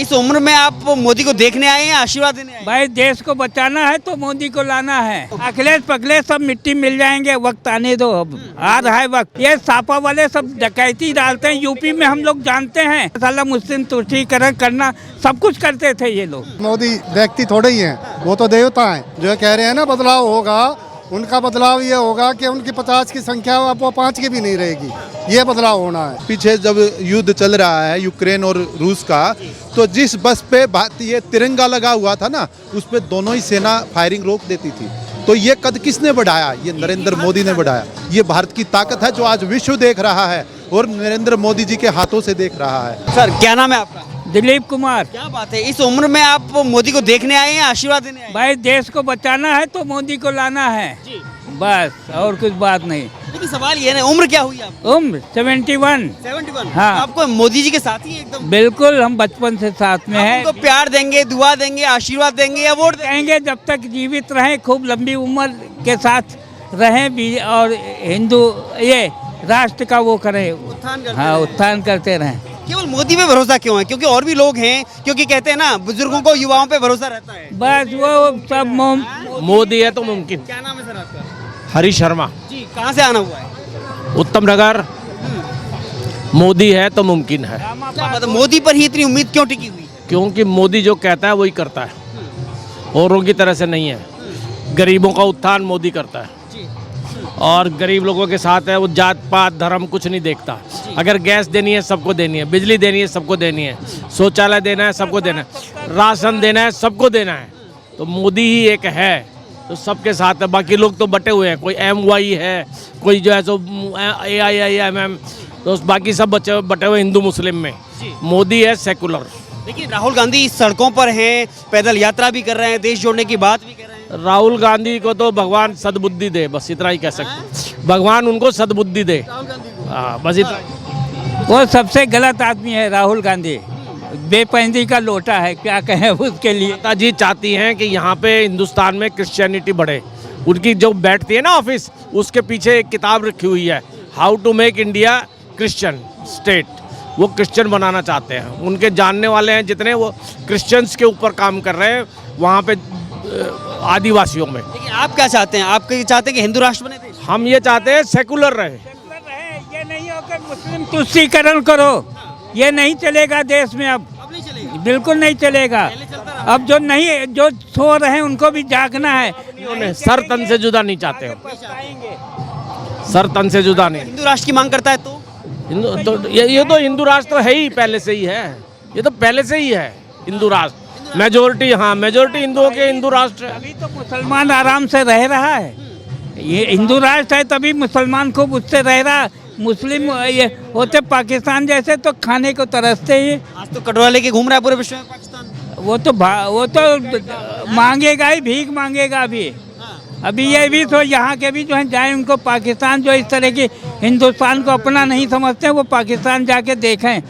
इस उम्र में आप मोदी को देखने आए हैं या आशीर्वाद देने आए हैं? भाई देश को बचाना है तो मोदी को लाना है। अखिलेश पखलेश सब मिट्टी मिल जाएंगे, वक्त आने दो, अब आ रहा है वक्त। ये सापा वाले सब डकैती डालते हैं, यूपी में हम लोग जानते हैं। साला मुस्लिम तुष्टीकरण करना सब कुछ करते थे ये लोग। मोदी व्यक्ति थोड़े ही हैं, वो तो देवता हैं। जो कह रहे हैं ना बदलाव होगा, उनका बदलाव ये होगा कि उनकी 50 की संख्या अब वो 5 की भी नहीं रहेगी। ये बदलाव होना है। पीछे जब युद्ध चल रहा है यूक्रेन और रूस का, तो जिस बस पे ये तिरंगा लगा हुआ था ना, उस पे दोनों ही सेना फायरिंग रोक देती थी। तो ये कद किसने बढ़ाया? ये नरेंद्र मोदी ने बढ़ाया। ये भारत की ताकत है जो आज विश्व देख रहा है और नरेंद्र मोदी जी के हाथों से देख रहा है। सर क्या नाम है आपका? दिलीप कुमार। क्या बात है, इस उम्र में आप मोदी को देखने आए हैं या आशीर्वाद देने आए हैं? भाई देश को बचाना है तो मोदी को लाना है, बस, और कुछ बात नहीं। लेकिन सवाल ये है ना, उम्र क्या हुई आपकी? उम्र 71। 71। हाँ। आपको मोदी जी के साथ ही एकदम बिल्कुल, हम बचपन से साथ में है। तो प्यार देंगे, दुआ देंगे, आशीर्वाद देंगे या वोट देंगे? रहेंगे जब तक जीवित रहें, खूब लंबी उम्र के साथ रहें भी, और हिंदू ये राष्ट्र का वो करें, उत्थान करते हाँ, रहें। उत्थान करते रहें। केवल मोदी पे भरोसा क्यों है? क्योंकि और भी लोग हैं, क्योंकि कहते हैं ना बुजुर्गों को युवाओं पे भरोसा रहता है। बस वो सब मोदी है तो मुमकिन। क्या नाम है सर आपका? हरी शर्मा, जी, कहाँ से आना हुआ है? उत्तम नगर। मोदी है तो मुमकिन है, क्या बात है, मोदी पर ही इतनी उम्मीद क्यों टिकी हुई है? क्योंकि मोदी जो कहता है वही करता है, औरों की तरह से नहीं है। गरीबों का उत्थान मोदी करता है और गरीब लोगों के साथ है। वो जात पात धर्म कुछ नहीं देखता। अगर गैस देनी है सबको देनी है, बिजली देनी है सबको देनी है, शौचालय देना है सबको देना है, राशन देना है सबको देना है। तो मोदी ही एक है तो सबके साथ है। बाकी लोग तो बटे हुए हैं, कोई MY है, कोई जो है सो AIIMM, तो बाकी सब बटे हुए हिंदू मुस्लिम में। मोदी है सेकुलर। देखिए राहुल गांधी सड़कों पर हैं, पैदल यात्रा भी कर रहे हैं, देश जोड़ने की बात भी कर रहे हैं। राहुल गांधी को तो भगवान सद्बुद्धि दे, बस इतना ही कह सकते। भगवान उनको सद्बुद्धि दे, हाँ, बस इतना। वो सबसे गलत आदमी है राहुल गांधी, बेपैंदी का लोटा है, क्या कहें उसके लिए। माता जी चाहती हैं कि यहाँ पे हिंदुस्तान में क्रिश्चियनिटी बढ़े। उनकी जो बैठती है ना ऑफिस, उसके पीछे एक किताब रखी हुई है, how to make India Christian state. वो क्रिश्चियन बनाना चाहते हैं। उनके जानने वाले हैं जितने, वो क्रिश्चियंस के ऊपर काम कर रहे हैं वहाँ पे आदिवासियों में। लेकिन आप क्या चाहते हैं? आप चाहते हैं कि हिंदू राष्ट्र बने देश? हम ये चाहते हैं सेकुलर रहे। ये नहीं होकर मुस्लिम तुष्टीकरण करो, ये नहीं चलेगा देश में अब नहीं चलेगा, बिल्कुल नहीं चलेगा। अब जो नहीं, जो सो रहे हैं उनको भी जागना है। उन्होंने सर तन से जुदा नहीं चाहते हो, सर तन से जुदा नहीं। हिंदू राष्ट्र की मांग करता है तो हिंदू तो ये तो हिंदू राष्ट्र है ही, पहले से ही है। ये तो पहले से ही है हिंदू राष्ट्र। मेजोरिटी, हाँ, मेजोरिटी हिंदुओं के हिंदू राष्ट्र है। अभी तो मुसलमान आराम से रह रहा है। ये हिंदू राष्ट्र है तभी मुसलमान खूब उससे रह रहा। मुस्लिम ये होते पाकिस्तान जैसे तो खाने को तरसते ही। आज तो कटोरा लेके घूम रहा है पूरे विश्व में पाकिस्तान। वो तो मांगेगा ही, भीख मांगेगा अभी। अभी ये भी तो यहाँ के भी जो है जाए, उनको पाकिस्तान जो इस तरह की हिंदुस्तान को अपना नहीं समझते, वो पाकिस्तान जाके देखें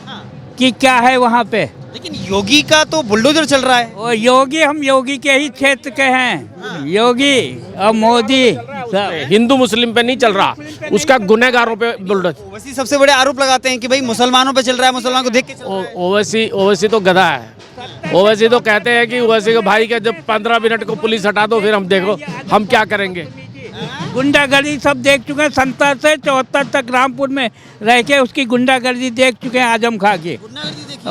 कि क्या है वहाँ पे। लेकिन योगी का तो बुलडोजर चल रहा है। वो योगी, हम योगी के ही क्षेत्र के हैं, योगी और मोदी सब। हिंदू मुस्लिम पे नहीं चल रहा, उसका गुनहगारों पे बुलडोजर। ओवैसी सबसे बड़े आरोप लगाते हैं कि भाई मुसलमानों पे चल रहा है, मुसलमानों को देख के चल रहा है। ओवैसी तो गधा है। ओवैसी तो कहते हैं कि ओवैसी के भाई के जब 15 मिनट को पुलिस हटा दो, फिर हम देखो हम क्या करेंगे। गुंडागर्दी सब देख चुके हैं। 77 से 74 तक रामपुर में रह के उसकी गुंडागर्दी देख चुके हैं आजम खां की।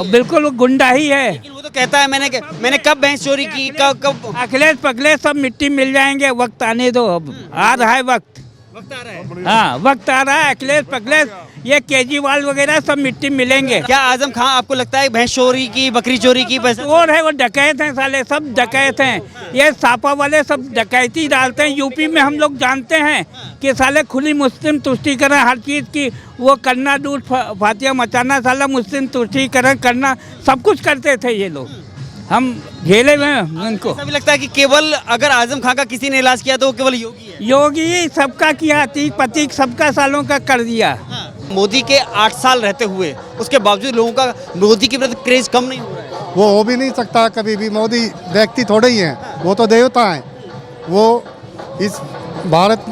बिल्कुल वो गुंडा ही है। लेकिन वो तो कहता है मैंने कब भैंस चोरी की, कब अखिलेश पखलेश सब मिट्टी मिल जाएंगे, वक्त आने दो, अब आ रहा है वक्त। वक्त आ रहा है। हाँ, वक्त आ रहा है। अखिलेश पखलेश, ये केजरीवाल वगैरह सब मिट्टी मिलेंगे। क्या आजम खां आपको लगता है भैंस चोरी की, बकरी चोरी की, पैसा चोर है, वो डकैत हैं साले, सब डकैत हैं। ये सापा वाले सब डकैती डालते हैं, यूपी में हम लोग जानते हैं कि साले खुली मुस्लिम तुष्टीकरण हर चीज़ की वो करना, लूट फातिया मचाना, साला मुस्लिम तुष्टीकरण करना, सब कुछ करते थे ये लोग। हम झेले हुए हैं उनको। ऐसा भी लगता है कि केवल अगर आजम खां का किसी ने इलाज किया तो वो केवल योगी है। योगी सबका किया, अतीक पतीक सबका सालों का कर दिया। मोदी के 8 साल रहते हुए उसके बावजूद लोगों का मोदी के प्रति क्रेज कम नहीं हो रहा है। वो हो भी नहीं सकता कभी भी। मोदी व्यक्ति थोड़े ही हैं, वो तो देवता हैं। वो इस भारत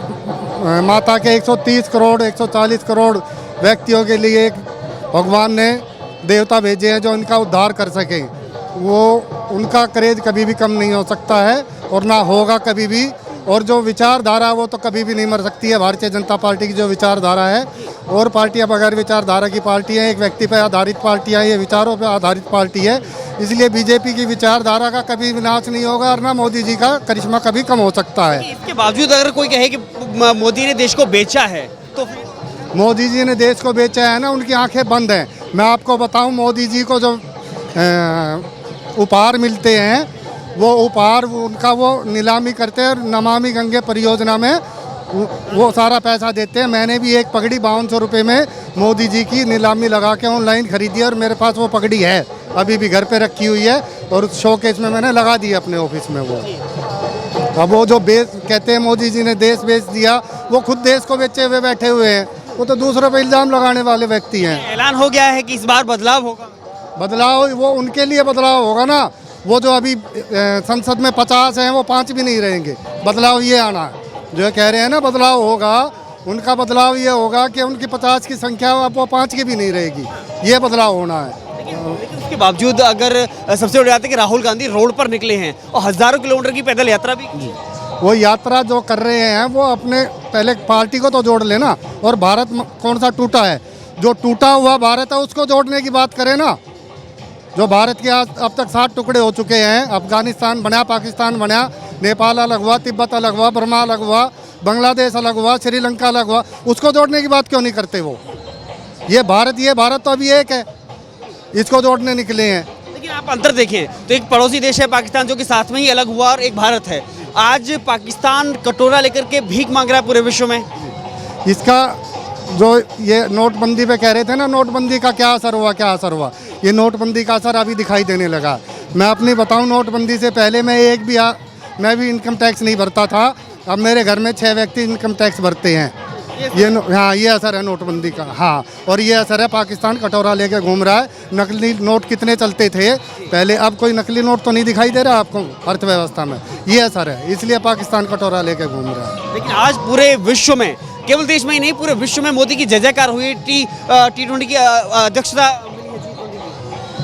माता के 130 करोड़ 140 करोड़ व्यक्तियों के लिए एक भगवान ने देवता भेजे हैं जो इनका उद्धार कर सकें। वो उनका क्रेज कभी भी कम नहीं हो सकता है और ना होगा कभी भी। और जो विचारधारा वो तो कभी भी नहीं मर सकती है। भारतीय जनता पार्टी की जो विचारधारा है, और पार्टियां बगैर विचारधारा की पार्टी हैं, एक व्यक्ति पर आधारित पार्टियां, ये विचारों पर आधारित पार्टी है। इसलिए बीजेपी की विचारधारा का कभी विनाश नहीं होगा और ना मोदी जी का करिश्मा कभी कम हो सकता है। इसके बावजूद अगर कोई कहे कि मोदी ने देश को बेचा है तो फिर मोदी जी ने देश को बेचा है ना, उनकी आंखें बंद हैं। मैं आपको बताऊं, मोदी जी को जो उपहार मिलते हैं वो उपहार उनका वो नीलामी करते हैं और नमामि गंगे परियोजना में वो सारा पैसा देते हैं। मैंने भी एक पगड़ी 5200 रुपये में मोदी जी की नीलामी लगा के ऑनलाइन खरीदी है और मेरे पास वो पगड़ी है, अभी भी घर पे रखी हुई है और शोकेस में मैंने लगा दी अपने ऑफिस में। वो अब वो जो कहते हैं मोदी जी ने देश बेच दिया, वो खुद देश को बेचे हुए बैठे हुए हैं। वो तो दूसरों पर इल्ज़ाम लगाने वाले व्यक्ति हैं। ऐलान हो गया है कि इस बार बदलाव होगा। बदलाव वो उनके लिए बदलाव होगा ना। वो जो अभी संसद में 50 हैं वो 5 भी नहीं रहेंगे। बदलाव ये आना है, जो कह रहे हैं ना बदलाव होगा, उनका बदलाव ये होगा कि उनकी 50 की संख्या अब वो 5 की भी नहीं रहेगी। ये बदलाव होना है। लेकिन उसके बावजूद अगर सबसे बड़ी बात है कि राहुल गांधी रोड पर निकले हैं और हज़ारों किलोमीटर की पैदल यात्रा भी की। वो यात्रा जो कर रहे हैं वो अपने पहले पार्टी को तो जोड़ लेना। और भारत कौन सा टूटा है? जो टूटा हुआ भारत है उसको जोड़ने की बात करें ना। जो भारत के अब तक 7 टुकड़े हो चुके हैं, अफगानिस्तान बना, पाकिस्तान बना, नेपाल अलग हुआ, तिब्बत अलग हुआ, बर्मा अलग हुआ, बांग्लादेश अलग हुआ, श्रीलंका अलग हुआ, उसको जोड़ने की बात क्यों नहीं करते वो? ये भारत तो अभी एक है, इसको जोड़ने निकले हैं। लेकिन आप अंतर देखें तो एक पड़ोसी देश है पाकिस्तान जो कि साथ में ही अलग हुआ और एक भारत है। आज पाकिस्तान कटोरा लेकर के भीख मांग रहा है पूरे विश्व में। इसका जो ये नोटबंदी पे कह रहे थे ना, नोटबंदी का क्या असर हुआ, ये नोटबंदी का असर अभी दिखाई देने लगा। मैं अपनी बताऊं, नोटबंदी से पहले मैं भी इनकम टैक्स नहीं भरता था। अब मेरे घर में 6 व्यक्ति इनकम टैक्स भरते हैं। ये असर है नोटबंदी का। हाँ, और ये असर है पाकिस्तान कटोरा लेके घूम रहा है। नकली नोट कितने चलते थे पहले, अब कोई नकली नोट तो नहीं दिखाई दे रहा आपको अर्थव्यवस्था में। ये असर है, इसलिए पाकिस्तान कटोरा लेके घूम रहा है। लेकिन आज पूरे विश्व में, केवल देश में ही नहीं पूरे विश्व में मोदी की जय जयकार हुई। T20 की अध्यक्षता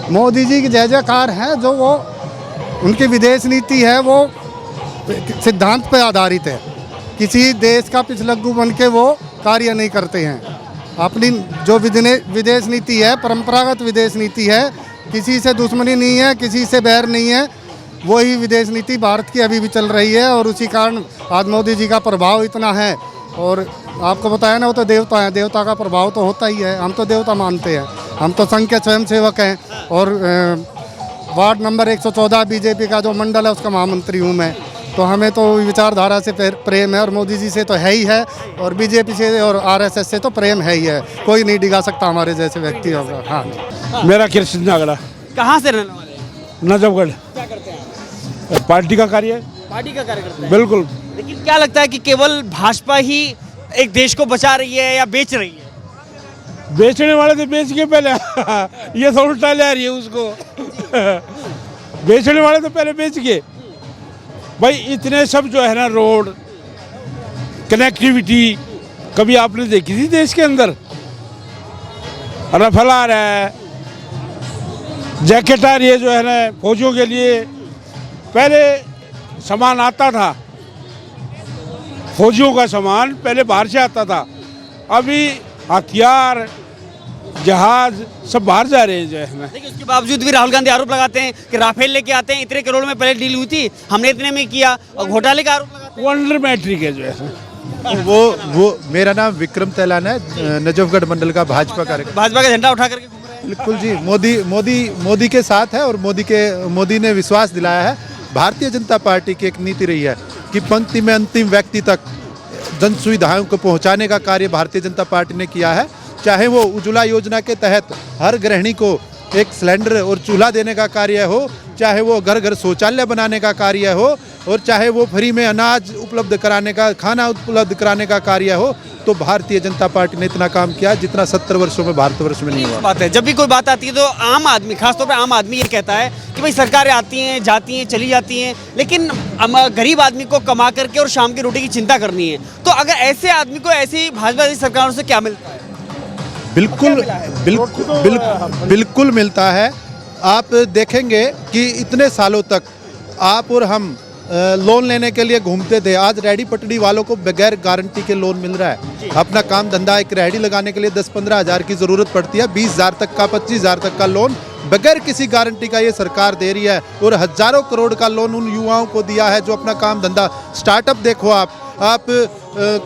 मोदी जी की जय जयकार है। जो वो उनकी विदेश नीति है वो सिद्धांत पर आधारित है। किसी देश का पिछलग्गू बन के वो कार्य नहीं करते हैं। अपनी जो विदेश नीति है, परंपरागत विदेश नीति है, किसी से दुश्मनी नहीं है, किसी से बैर नहीं है, वही विदेश नीति भारत की अभी भी चल रही है। और उसी कारण आज मोदी जी का प्रभाव इतना है। और आपको बताया ना, वो तो देवता है, देवता का प्रभाव तो होता ही है। हम तो देवता मानते हैं, हम तो संघ के स्वयं सेवक हैं। और वार्ड नंबर 114 बीजेपी का जो मंडल है उसका महामंत्री हूँ मैं। तो हमें तो विचारधारा से प्रेम है और मोदी जी से तो है ही है, और बीजेपी से और आरएसएस से तो प्रेम है ही है। कोई नहीं डिगा सकता हमारे जैसे व्यक्ति होगा। हाँ, मेरा कृष्ण नागड़ा, कहाँ से रहने वाले हैं? नजफगढ़। क्या करते हैं आप? पार्टी का कार्य, पार्टी का कार्य करते हैं। बिल्कुल। लेकिन क्या लगता है कि केवल भाजपा ही एक देश को बचा रही है या बेच रही है? बेचने वाले तो बेच के पहले ये तो उल्टा ले आ रही है उसको बेचने वाले तो पहले बेच के। भाई इतने सब जो है ना, रोड कनेक्टिविटी कभी आपने देखी थी देश के अंदर? रफल आ रहा है, जैकेट आ रही है जो है ना फौजियों के लिए। पहले सामान आता था, फौजियों का सामान पहले बाहर से आता था। अभी हथियार, जहाज सब बाहर जा रहे हैं जो है ना। लेकिन उसके बावजूद भी राहुल गांधी आरोप लगाते हैं कि राफेल लेके आते हैं, इतने करोड़ में पहले डील हुई थी, हमने इतने में किया, और घोटाले का आरोप लगाते वो अंडर मैट्रिक है जो है। वो मेरा नाम विक्रम तैलान है, नजफगढ़ मंडल का भाजपा कार्यकर्ता। भाजपा का झंडा उठा करके घूम रहे हैं। बिल्कुल जी, मोदी के साथ है। और मोदी ने विश्वास दिलाया है। भारतीय जनता पार्टी की एक नीति रही है कि पंक्ति में अंतिम व्यक्ति तक जन सुविधाओं को पहुंचाने का कार्य भारतीय जनता पार्टी ने किया है। चाहे वो उज्ज्वला योजना के तहत हर गृहिणी को एक सिलेंडर और चूल्हा देने का कार्य हो, चाहे वो घर घर शौचालय बनाने का कार्य हो, और चाहे वो फ्री में अनाज उपलब्ध कराने का, खाना उपलब्ध कराने का कार्य हो, तो भारतीय जनता पार्टी ने इतना काम किया जितना 70 वर्षों में भारतवर्ष में नहीं हुआ। बात है, जब भी कोई बात आती है तो आम आदमी, खासतौर पर आम आदमी ये कहता है कि भाई सरकारें आती हैं, जाती हैं, चली जाती हैं, लेकिन गरीब आदमी को कमा करके और शाम की रोटी की चिंता करनी है। तो अगर ऐसे आदमी को ऐसी भाजपा जैसी सरकारों से क्या मिलता है? बिल्कुल बिल्कुल मिलता है। आप देखेंगे कि इतने सालों तक आप और हम लोन लेने के लिए घूमते थे। आज रेहड़ी पटड़ी वालों को बगैर गारंटी के लोन मिल रहा है। अपना काम धंधा, एक रेहड़ी लगाने के लिए 10-15 हज़ार की ज़रूरत पड़ती है, 20 हज़ार तक का, 25 हज़ार तक का लोन बगैर किसी गारंटी का ये सरकार दे रही है। और हज़ारों करोड़ का लोन उन युवाओं को दिया है जो अपना काम धंधा, स्टार्टअप देखो आप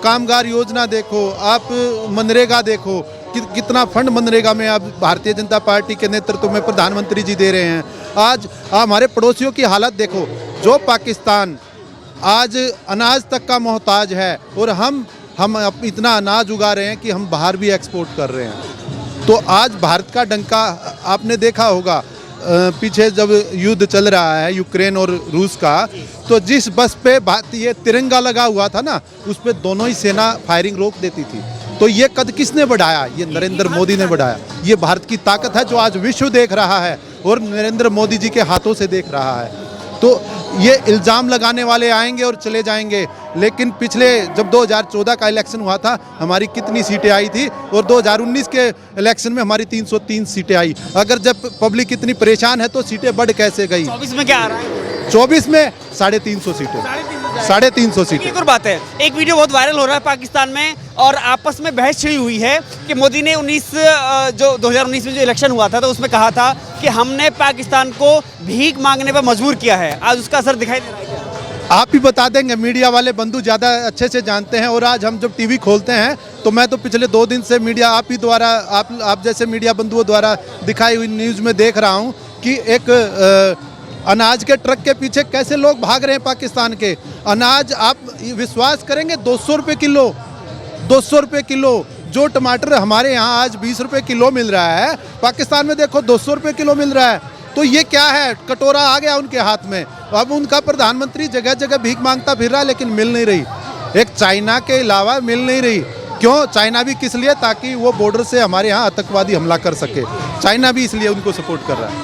कामगार योजना देखो, आप मनरेगा देखो, कितना फंड मनरेगा में अब भारतीय जनता पार्टी के नेतृत्व में प्रधानमंत्री जी दे रहे हैं। आज हमारे पड़ोसियों की हालत देखो, जो पाकिस्तान आज अनाज तक का मोहताज है और हम इतना अनाज उगा रहे हैं कि हम बाहर भी एक्सपोर्ट कर रहे हैं। तो आज भारत का डंका आपने देखा होगा, पीछे जब युद्ध चल रहा है यूक्रेन और रूस का, तो जिस बस पे ये तिरंगा लगा हुआ था ना, उस पे दोनों ही सेना फायरिंग रोक देती थी। तो ये कद किसने बढ़ाया? ये नरेंद्र मोदी ने बढ़ाया। ये भारत की ताकत है जो आज विश्व देख रहा है और नरेंद्र मोदी जी के हाथों से देख रहा है। तो ये इल्ज़ाम लगाने वाले आएंगे और चले जाएंगे, लेकिन पिछले जब 2014 का इलेक्शन हुआ था, हमारी कितनी सीटें आई थी, और 2019 के इलेक्शन में हमारी 303 सीटें आई। अगर जब पब्लिक इतनी परेशान है तो सीटें बढ़ कैसे गई? 24 में क्या आ रहा है? 24 में 350 सीटें, 350 सीटें। एक और बात है, एक वीडियो बहुत वायरल हो रहा है पाकिस्तान में और आपस में बहस छिड़ी हुई है कि मोदी ने 2019 में जो इलेक्शन हुआ था तो उसमें कहा था कि हमने पाकिस्तान को भीख मांगने पर मजबूर किया है। आज उसका असर दिखाई दे रहा है क्या? आप ही बता देंगे, मीडिया वाले बंधु ज़्यादा अच्छे से जानते हैं। और आज हम जब टीवी खोलते हैं तो मैं तो पिछले 2 दिन से मीडिया आप ही द्वारा, आप जैसे मीडिया बंधुओं द्वारा दिखाई हुई न्यूज़ में देख रहा हूँ कि एक अनाज के ट्रक के पीछे कैसे लोग भाग रहे हैं पाकिस्तान के। अनाज आप विश्वास करेंगे 200 रुपये किलो, 200 रुपये किलो। जो टमाटर हमारे यहाँ आज 20 रुपये किलो मिल रहा है, पाकिस्तान में देखो 200 रुपये किलो मिल रहा है। तो ये क्या है? कटोरा आ गया उनके हाथ में। अब उनका प्रधानमंत्री जगह जगह भीख मांगता फिर रहा है, लेकिन मिल नहीं रही। एक चाइना के अलावा मिल नहीं रही। क्यों? चाइना भी किस लिए? ताकि वो बॉर्डर से हमारे यहाँ आतंकवादी हमला कर सके। चाइना भी इसलिए उनको सपोर्ट कर रहा है।